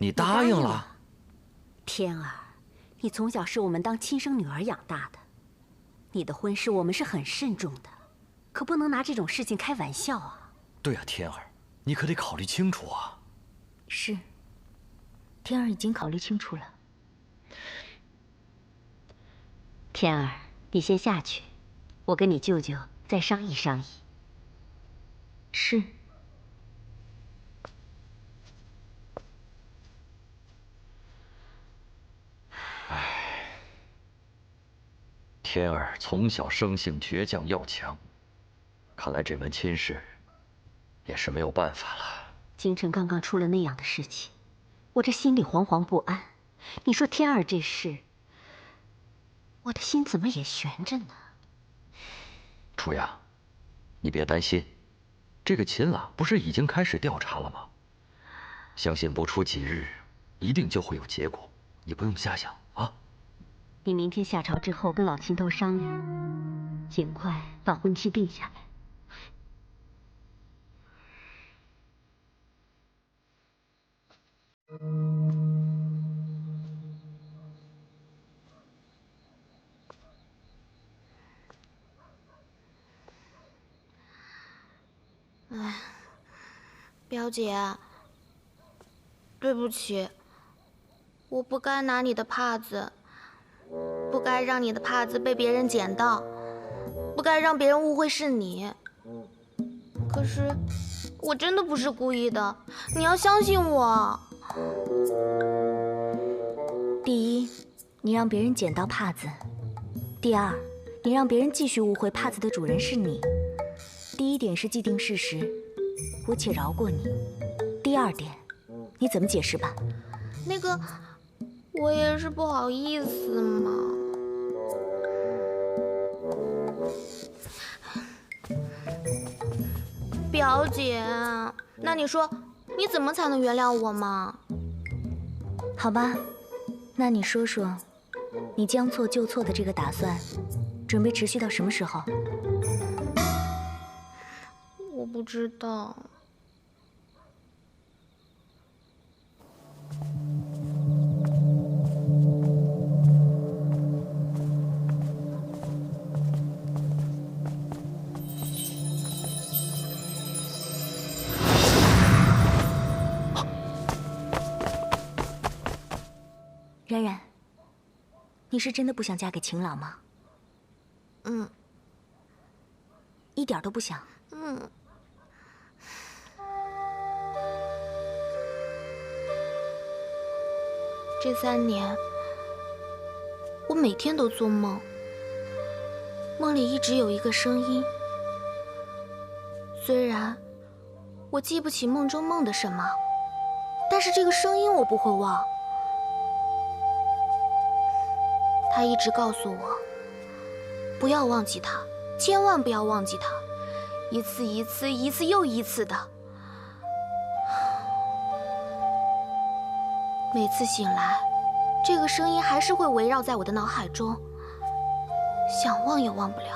你答应了？天儿，你从小是我们当亲生女儿养大的，你的婚事我们是很慎重的，可不能拿这种事情开玩笑啊。对啊，天儿，你可得考虑清楚啊。是，天儿已经考虑清楚了。天儿，你先下去，我跟你舅舅再商议商议。是。天儿从小生性倔强要强，看来这门亲事也是没有办法了。京城刚刚出了那样的事情，我这心里惶惶不安。你说天儿这事，我的心怎么也悬着呢？楚阳，你别担心，这个秦朗不是已经开始调查了吗？相信不出几日，一定就会有结果，你不用瞎想啊。你明天下朝之后跟老秦头商量，尽快把婚期定下来。哎，表姐，对不起，我不该拿你的帕子，不该让你的帕子被别人捡到，不该让别人误会是你。可是，我真的不是故意的，你要相信我。第一，你让别人捡到帕子；第二，你让别人继续误会帕子的主人是你。第一点是既定事实，我且饶过你。第二点，你怎么解释吧？那个，我也是不好意思嘛。表姐，那你说，你怎么才能原谅我嘛？好吧，那你说说，你将错就错的这个打算，准备持续到什么时候？我不知道。冉冉，你是真的不想嫁给秦朗吗？嗯。一点都不想。嗯。这3年，我每天都做梦，梦里一直有一个声音。虽然我记不起梦中梦的什么，但是这个声音我不会忘。他一直告诉我，不要忘记他，千万不要忘记他，一次一次，一次又一次的。每次醒来，这个声音还是会围绕在我的脑海中，想忘也忘不了。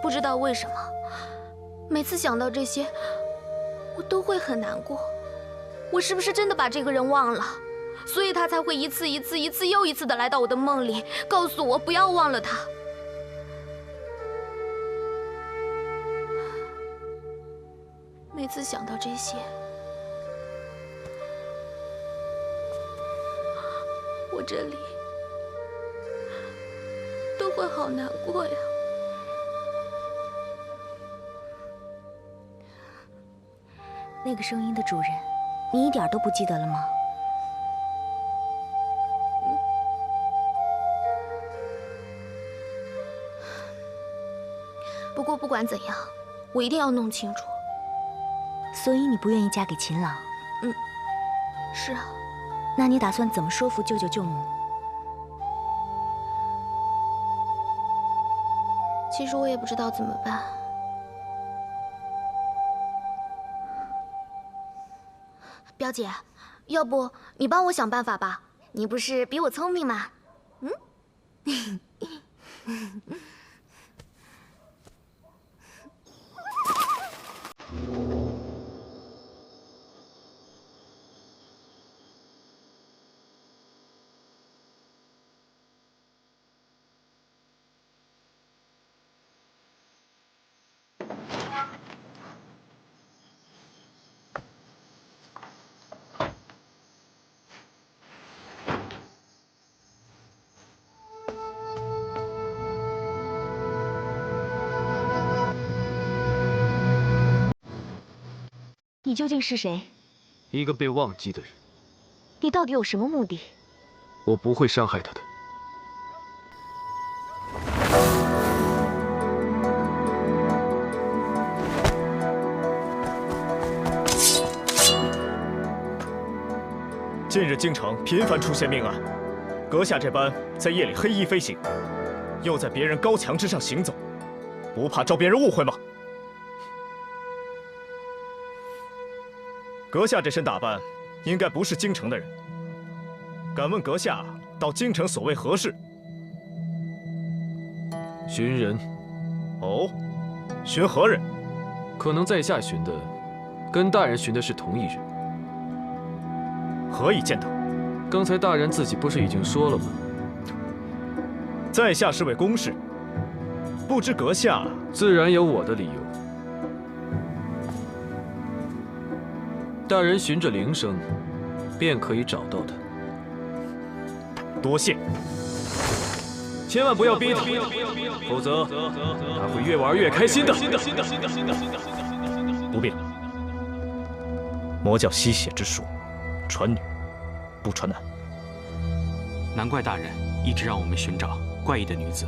不知道为什么，每次想到这些，我都会很难过。我是不是真的把这个人忘了？所以他才会一次一次、一次又一次的来到我的梦里，告诉我不要忘了他。每次想到这些，我这里都会好难过呀。那个声音的主人，你一点都不记得了吗？不过不管怎样，我一定要弄清楚。所以你不愿意嫁给秦朗？嗯，是啊。那你打算怎么说服舅舅舅母？其实我也不知道怎么办。表姐，要不你帮我想办法吧？你不是比我聪明吗？嗯。你究竟是谁？一个被忘记的人。你到底有什么目的？我不会伤害他的。近日京城频繁出现命案，阁下这般在夜里黑衣飞行，又在别人高墙之上行走，不怕招别人误会吗？阁下这身打扮，应该不是京城的人。敢问阁下到京城所谓何事？寻人。哦，寻何人？可能在下寻的，跟大人寻的是同一人。何以见得？刚才大人自己不是已经说了吗？在下是位公事，不知阁下自然有我的理由。大人循着铃声，便可以找到他。多谢。千万不要逼他，否则他会越玩越开心的。不必了。魔教吸血之术，传女不传男。难怪大人一直让我们寻找怪异的女子。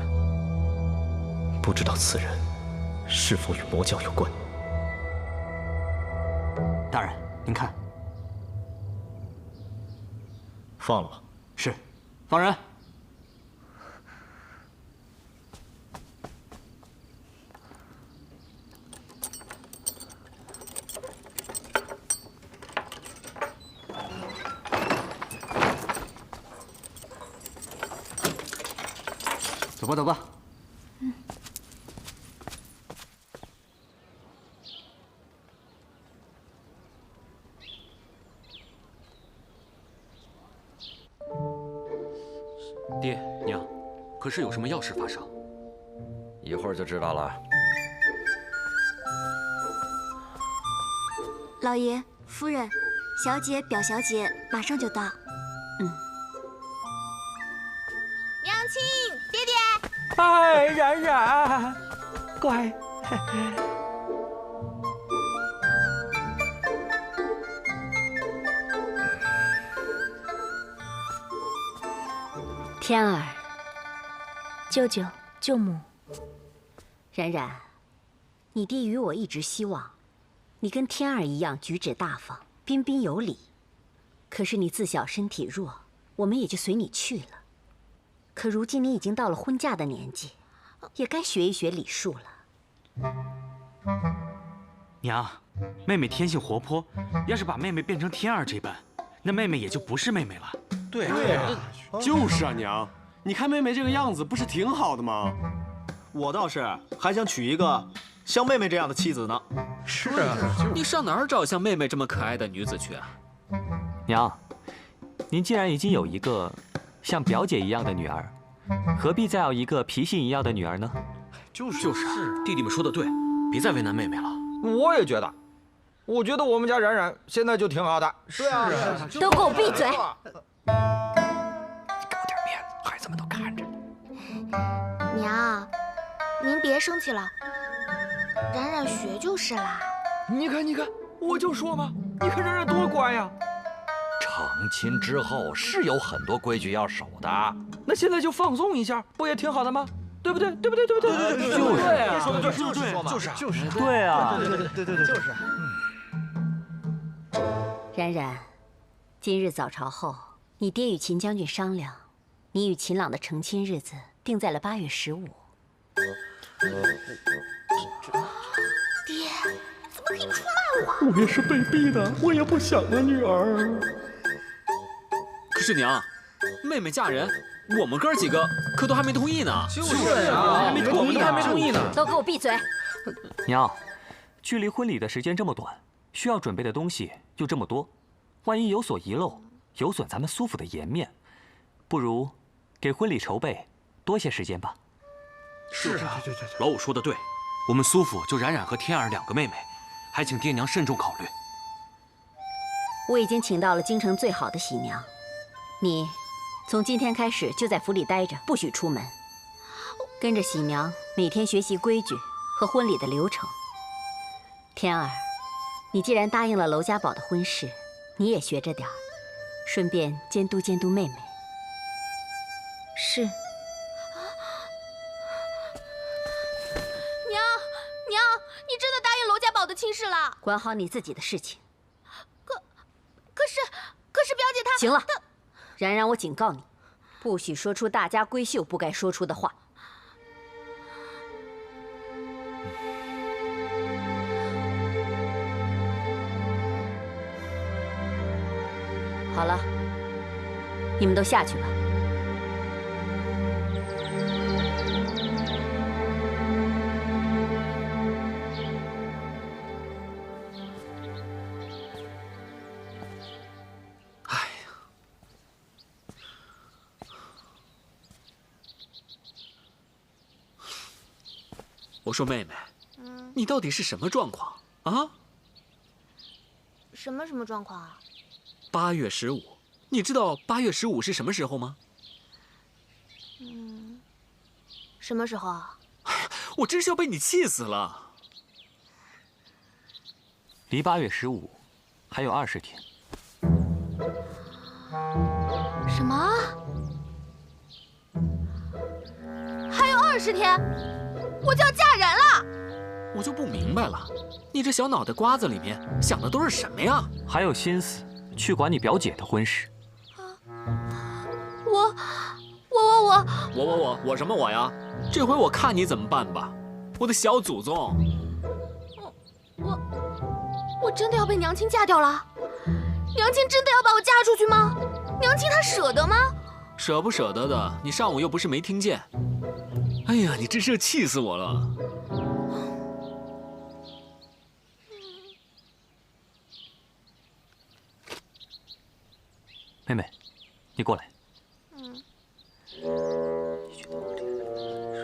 不知道此人是否与魔教有关？大人，您看。放了吧。是，放人。走吧，走吧。爹娘，可是有什么要事发生？一会儿就知道了。老爷、夫人、小姐、表小姐马上就到。娘亲，爹爹。哎，冉冉，乖。天儿，舅舅、舅母，冉冉，你爹与我一直希望你跟天儿一样举止大方、彬彬有礼。可是你自小身体弱，我们也就随你去了。可如今你已经到了婚嫁的年纪，也该学一学礼数了。娘，妹妹天性活泼，要是把妹妹变成天儿这般，那妹妹也就不是妹妹了。对呀，就是啊，娘，你看妹妹这个样子，不是挺好的吗？我倒是还想娶一个像妹妹这样的妻子呢。是啊，你上哪儿找像妹妹这么可爱的女子去啊？娘，您既然已经有一个像表姐一样的女儿，何必再要一个脾性一样的女儿呢？就是，弟弟们说的对，别再为难妹妹了。我也觉得，我觉得我们家冉冉现在就挺好的。对啊，都给我闭嘴！给我点面子，孩子们都看着呢。娘，您别生气了，冉冉学就是啦。你看，我就说嘛，你看冉冉多乖呀。成亲之后是有很多规矩要守的。那现在就放松一下，不也挺好的吗？对不对？对，就是啊，说的对，就是对啊，对，就是。冉冉，今日早朝后，你爹与秦将军商量，你与秦朗的成亲日子定在了8月15。爹，怎么可以出卖我？我也是被逼的，我也不想啊，女儿。可是娘，妹妹嫁人，我们哥几个可都还没同意呢。就是啊，我们都还没同意呢。都给我闭嘴！娘，距离婚礼的时间这么短，需要准备的东西又这么多，万一有所遗漏，有损咱们苏府的颜面，不如给婚礼筹备多些时间吧。是啊，老五说的对，我们苏府就冉冉和天儿2个妹妹，还请爹娘慎重考虑。我已经请到了京城最好的喜娘，你从今天开始就在府里待着，不许出门，跟着喜娘每天学习规矩和婚礼的流程。天儿，你既然答应了娄家宝的婚事，你也学着点儿，顺便监督监督妹妹。是。娘，你真的答应娄家宝的亲事了？管好你自己的事情。可是表姐她……行了，冉冉，我警告你，不许说出大家闺秀不该说出的话。好了，你们都下去吧。我说妹妹，你到底是什么状况啊？什么状况啊？8月15，你知道8月15是什么时候吗？什么时候啊？哎呀，我真是要被你气死了！离8月15还有20天。什么？还有20天？我就要嫁人了！我就不明白了，你这小脑袋瓜子里面想的都是什么呀？还有心思去管你表姐的婚事？我什么我呀？这回我看你怎么办吧，我的小祖宗！我真的要被娘亲嫁掉了？娘亲真的要把我嫁出去吗？娘亲她舍得吗？舍不舍得的，你上午又不是没听见。哎呀，你真是气死我了！妹妹，你过来。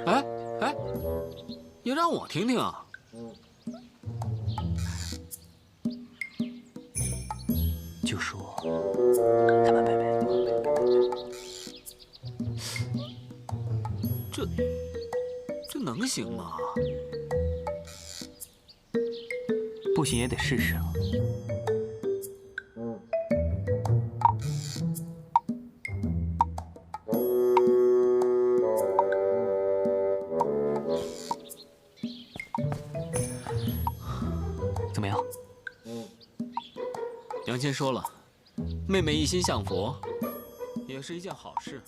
哎，也让我听听啊！就说咱们妹妹，这能行吗？不行也得试试啊。怎么样？娘亲说了，妹妹一心向佛，也是一件好事。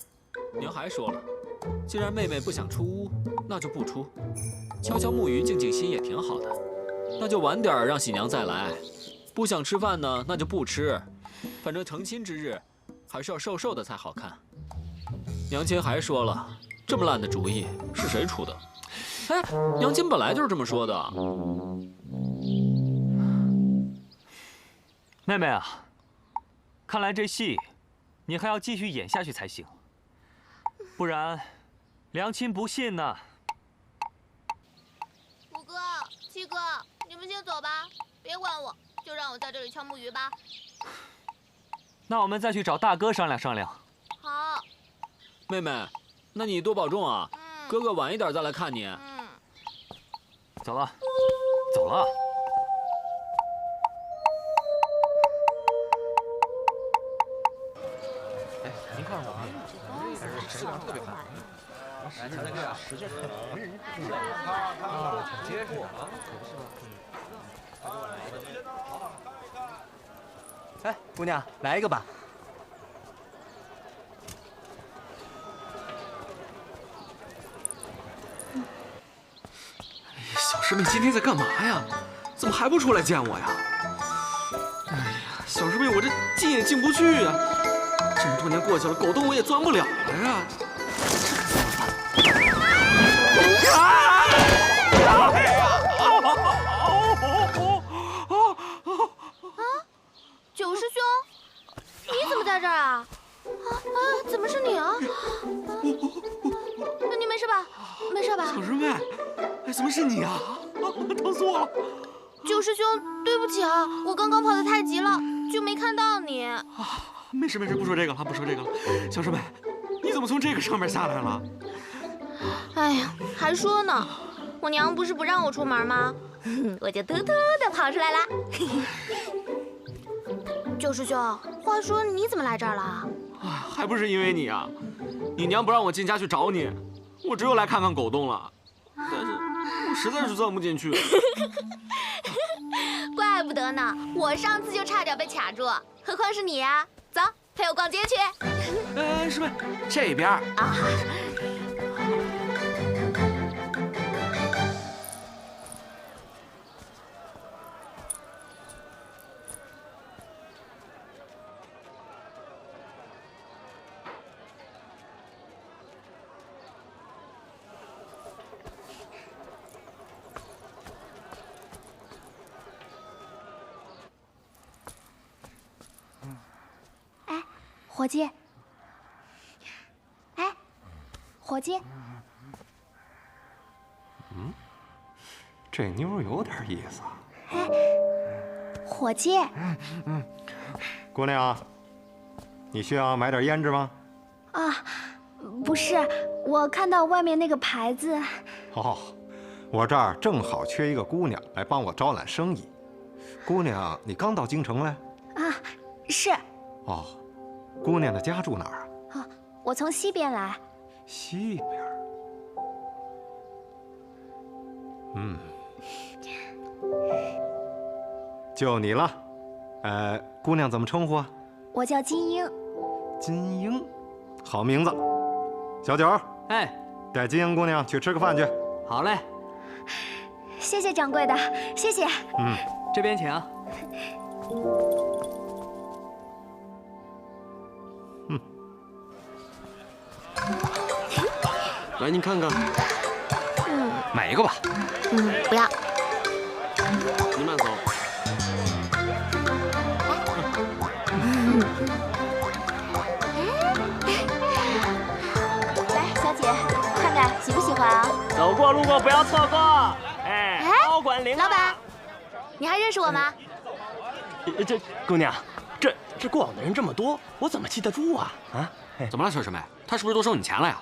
娘还说了，既然妹妹不想出屋，那就不出，悄悄沐浴，静静心也挺好的。那就晚点让喜娘再来。不想吃饭呢，那就不吃。反正成亲之日，还是要瘦瘦的才好看。娘亲还说了，这么烂的主意是谁出的？哎，娘亲本来就是这么说的。妹妹啊，看来这戏你还要继续演下去才行，不然娘亲不信呢。五哥、七哥，你们先走吧，别管我，就让我在这里敲木鱼吧。那我们再去找大哥商量商量。好。妹妹，那你多保重啊。哥哥晚一点再来看你。走了，走了。哎，您看我还是质量特别好。咱这个使劲没人他挺结实啊，可不是吗？哎，姑娘，来一个吧。小师妹今天在干嘛呀？怎么还不出来见我呀？哎呀，小师妹，我这进也进不去呀！这么多年过去了，狗洞我也钻不了了呀！九师兄，你怎么在这儿啊？怎么是你啊？你没事吧？没事吧？小师妹，哎，怎么是你啊？疼死我了！九师兄，对不起啊，我刚刚跑得太急了，就没看到你。没事没事，不说这个了，不说这个了。小师妹，你怎么从这个上面下来了？哎呀，还说呢，我娘不是不让我出门吗？我就偷偷的跑出来了。九师兄，话说你怎么来这儿了？还不是因为你啊！你娘不让我进家去找你，我只有来看看狗洞了。但是我实在是钻不进去。怪不得呢，我上次就差点被卡住，何况是你呀！走，陪我逛街去。哎，师妹，这边啊。伙计，哎，伙计，这妞有点意思。哎，伙计，姑娘，你需要买点胭脂吗？啊，不是，我看到外面那个牌子。哦，我这儿正好缺一个姑娘来帮我招揽生意。姑娘，你刚到京城来？啊，是。哦。姑娘的家住哪儿啊？啊，我从西边来。西边。就你了。姑娘怎么称呼啊？我叫金英。金英，好名字。小九，哎，带金英姑娘去吃个饭去。好嘞。谢谢掌柜的，谢谢。这边请。来，您看看。买一个吧。不要。您慢走。来，小姐，看看喜不喜欢啊？走过路过不要错过。哎，高管领导。老板，你还认识我吗？这姑娘，这过往的人这么多，我怎么记得住啊？啊？怎么了，小师妹？他是不是多收你钱了呀？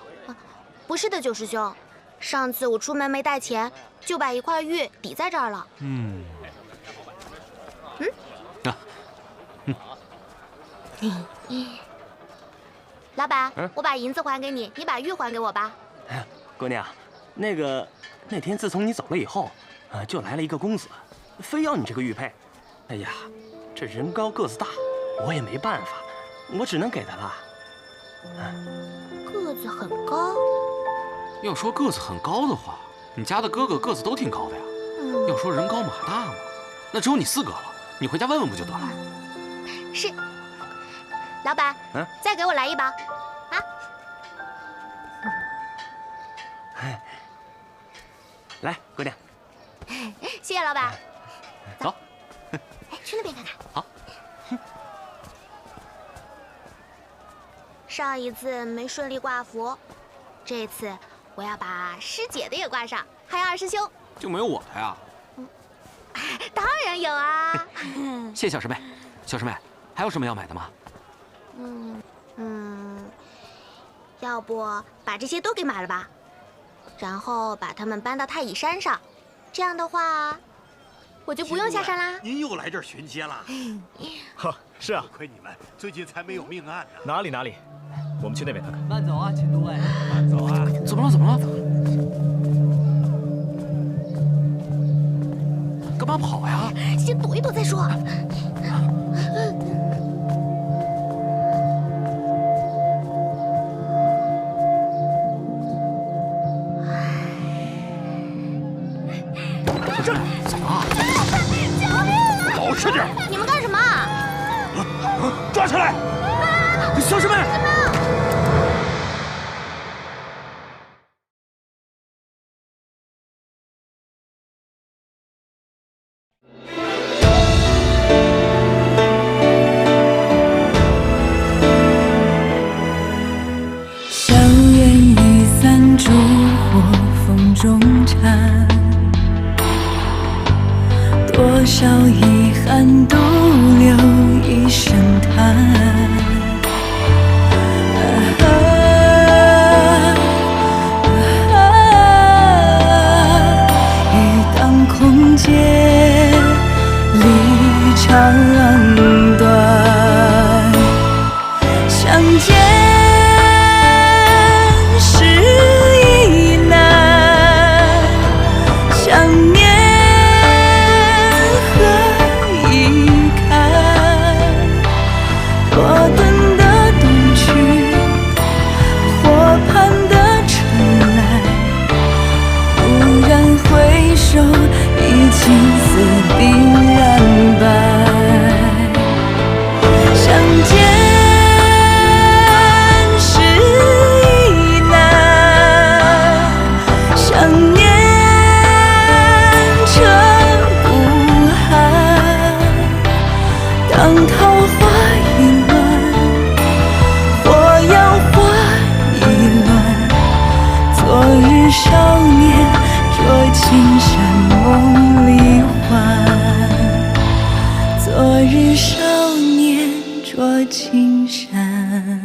不是的，九师兄，上次我出门没带钱，就把一块玉抵在这儿了。老板，我把银子还给你，你把玉还给我吧。姑娘，那天自从你走了以后，就来了一个公子，非要你这个玉佩。哎呀，这人高个子大，我也没办法，我只能给他了。个子很高。要说个子很高的话，你家的哥哥个子都挺高的呀。要说人高马大嘛，那只有你4个了。你回家问问不就得了？是。老板，再给我来一包，啊！来，姑娘。谢谢老板。走。去那边看看。好。上一次没顺利挂符，这次我要把师姐的也挂上，还有二师兄。就没有我的呀？当然有啊。谢谢小师妹。小师妹，还有什么要买的吗？要不把这些都给买了吧，然后把它们搬到太乙山上，这样的话，我就不用下山啦。您又来这儿巡街了？哈，是啊。多亏你们，最近才没有命案呢。哪里，我们去那边看看。慢走啊，秦都尉。慢走啊。怎么了？干嘛跑呀？先躲一躲再说。怎么了？救命啊！老实点！你们干什么？抓起来！小师妹！硝烟已散，烛火风中缠，多少遗憾独留一声叹。雨当空间手，已青丝鬓染白。相见是一难，想念成无憾。当桃花已乱，或摇花已乱。昨日少年着青衫梦里还，昨日少年着青衫。